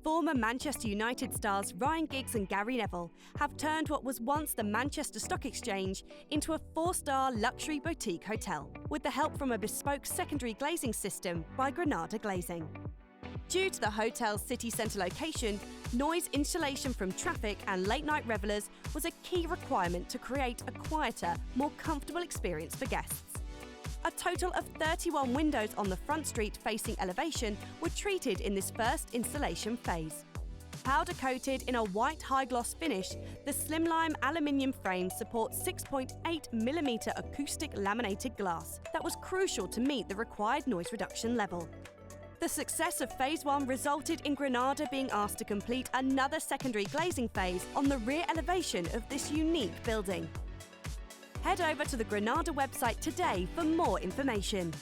Former Manchester United stars Giggs and Gary Neville have turned what was once the Manchester Stock Exchange into a 4-star luxury boutique hotel, with the help from a bespoke secondary glazing system by Granada Glazing. Due to the hotel's city centre location, noise insulation from traffic and late-night revellers was a key requirement to create a quieter, more comfortable experience for guests. A total of 31 windows on the front street-facing elevation were treated in this first installation phase. Powder-coated in a white high-gloss finish, the slimline aluminium frame supports 6.8mm acoustic laminated glass that was crucial to meet the required noise reduction level. The success of Phase 1 resulted in Granada being asked to complete another secondary glazing phase on the rear elevation of this unique building. Head over to the Granada website today for more information.